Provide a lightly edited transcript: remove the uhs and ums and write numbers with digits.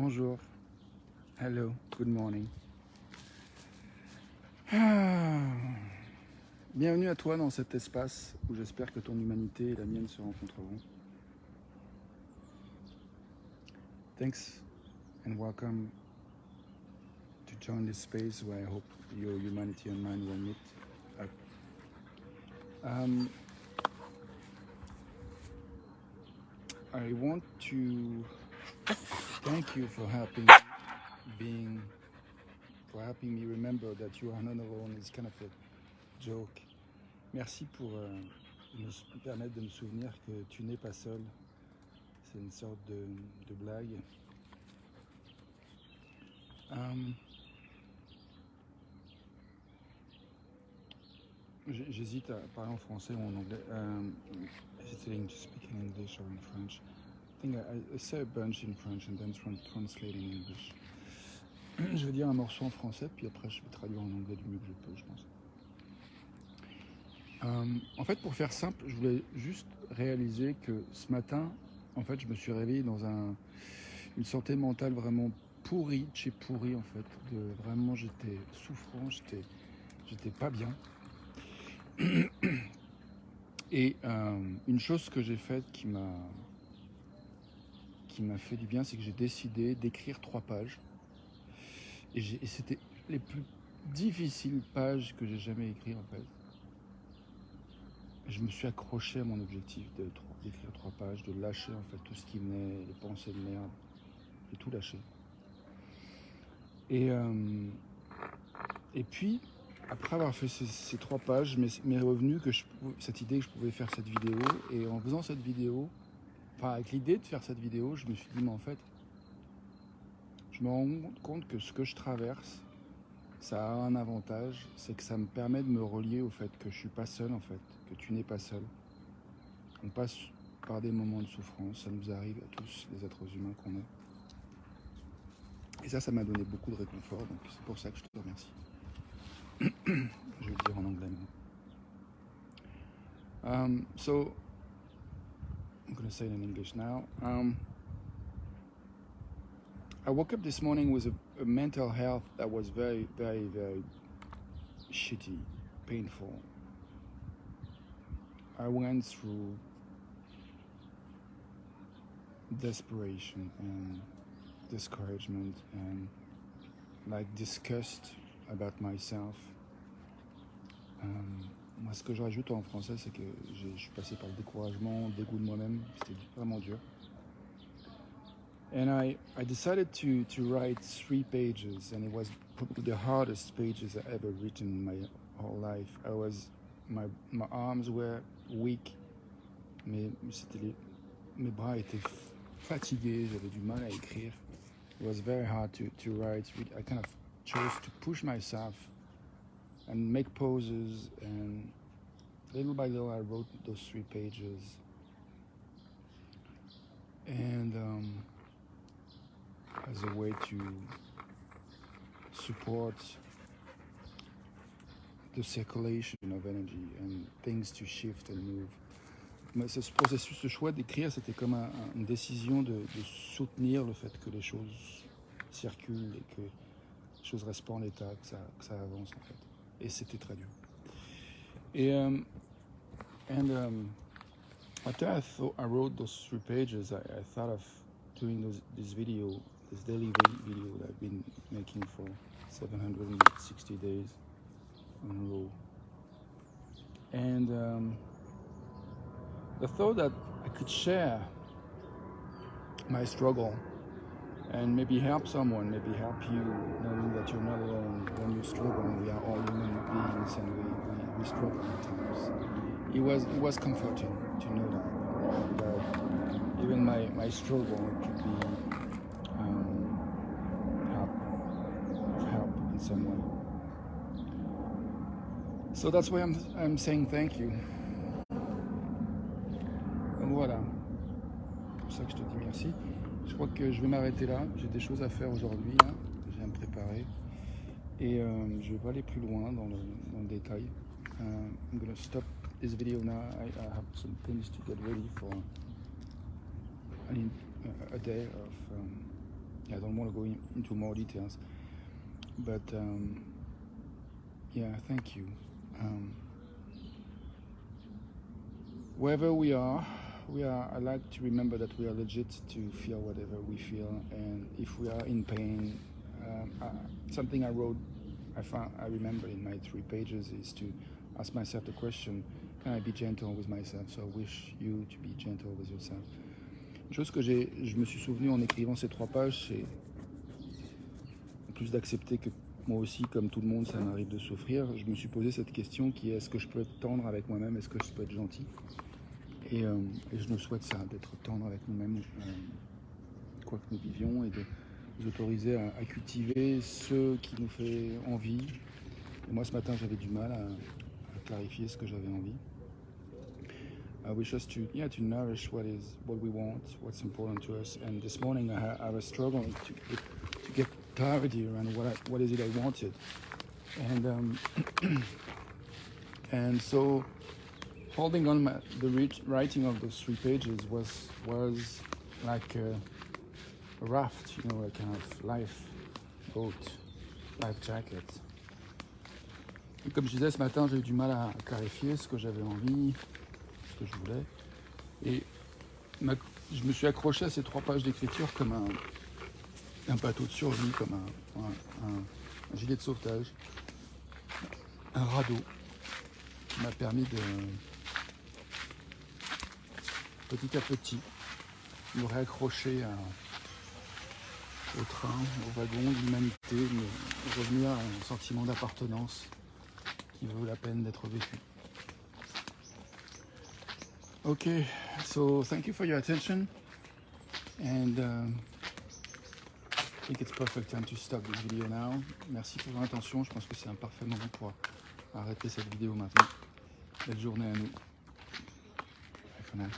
Bonjour. Hello. Good morning. Bienvenue à toi dans cet espace où j'espère que ton humanité et la mienne se rencontreront. Thanks and welcome to join this space where I hope your humanity and mine will meet up. I want to thank you for helping me remember that you are not alone. It's kind of a joke. Merci pour me permettre de me souvenir que tu n'es pas seul. C'est une sorte de blague. J'hésite à parler en français ou en anglais. Hesitating to speak in English or in French. I think I say a bunch in French and then translate in English. Je vais dire un morceau en français, puis après je vais traduire en anglais du mieux que je peux, je pense. En fait, pour faire simple, je voulais juste réaliser que ce matin, en fait, je me suis réveillé dans une santé mentale vraiment pourrie, chez pourrie en fait. Vraiment, j'étais souffrant, j'étais pas bien. Et une chose que j'ai faite qui m'a fait du bien, c'est que j'ai décidé d'écrire 3 pages. Et c'était les plus difficiles pages que j'ai jamais écrites en fait. Je me suis accroché à mon objectif d'écrire 3 pages, de lâcher en fait tout ce qui venait, les pensées de merde, de tout lâcher. Et puis, après avoir fait ces 3 pages, m'est revenu que cette idée que je pouvais faire cette vidéo. Et en faisant cette vidéo, avec l'idée de faire cette vidéo, je me suis dit, mais en fait, je me rends compte que ce que je traverse, ça a un avantage, c'est que ça me permet de me relier au fait que je suis pas seul en fait, que tu n'es pas seul. On passe par des moments de souffrance, ça nous arrive à tous, les êtres humains qu'on est. Et ça m'a donné beaucoup de réconfort, donc c'est pour ça que je te remercie. Je vais le dire en anglais maintenant. So, I'm going to say it in English now. I woke up this morning with a mental health that was very, very, very shitty, painful. I went through desperation and discouragement and disgust about myself. Moi, ce que je rajoute en français, c'est que je suis passé par le découragement, dégoût de moi-même. C'était vraiment dur. And I decided to write 3 pages, and it was probably the hardest pages I ever written in my whole life. My arms were weak, mes bras étaient fatigués, j'avais du mal à écrire. It was very hard to write. I kind of chose to push myself and make pauses, and little by little I wrote those 3 pages. And as a way to support the circulation of energy and things to shift and move. Mais ce processus, ce choix d'écrire, c'était comme une décision de soutenir le fait que les choses circulent et que les choses restent pas en état, que ça avance en fait. Et c'était très dur. Et after I wrote those 3 pages, I thought of doing this daily video that I've been making for 760 days in a row. And the thought that I could share my struggle and maybe help someone, maybe help you, knowing that you're not alone when you struggle. We are all human beings and we struggle at times. It was comforting to know that even my struggle could be help in some way. So that's why I'm saying thank you. Donc voilà, c'est pour ça que je te dis merci. Je crois que je vais m'arrêter là. J'ai des choses à faire aujourd'hui, hein. J'ai à me préparer. Et je vais pas aller plus loin dans le détail. I'm gonna stop this video now. I have some things to get ready for a day of I don't want to go into more details, but yeah, thank you. Wherever we are, I like to remember that we are legit to feel whatever we feel, and if we are in pain, something I wrote, I remember in my 3 pages is to ask myself the question, can I be gentle with myself? So I wish you to be gentle with yourself. Une chose que je me suis souvenu en écrivant ces 3 pages, c'est en plus d'accepter que moi aussi, comme tout le monde, ça m'arrive de souffrir, je me suis posé cette question qui est, est-ce que je peux être tendre avec moi-même? Est-ce que je peux être gentil? Et je nous souhaite ça, d'être tendre avec nous-mêmes, quoi que nous vivions, et de nous autoriser à cultiver ce qui nous fait envie. Et moi, ce matin, j'avais du mal à clarifier ce que j'avais envie. I wish us to nourish what we want, what's important to us. And this morning I was struggling to get clarity around what is it I wanted. And and so holding on the writing of those 3 pages was like a raft, you know, a kind of life boat, life jacket. Et comme je disais ce matin, j'ai eu du mal à clarifier ce que j'avais envie, que je voulais, et je me suis accroché à ces 3 pages d'écriture comme un bateau de survie, comme un gilet de sauvetage, un radeau qui m'a permis de petit à petit me réaccrocher au train, au wagon de l'humanité, me revenir à un sentiment d'appartenance qui vaut la peine d'être vécu. Okay, so thank you for your attention, and I think it's perfect time to stop this video now. Merci pour votre attention, je pense que c'est un parfait moment pour arrêter cette vidéo maintenant. Belle journée à nous. Bye for now.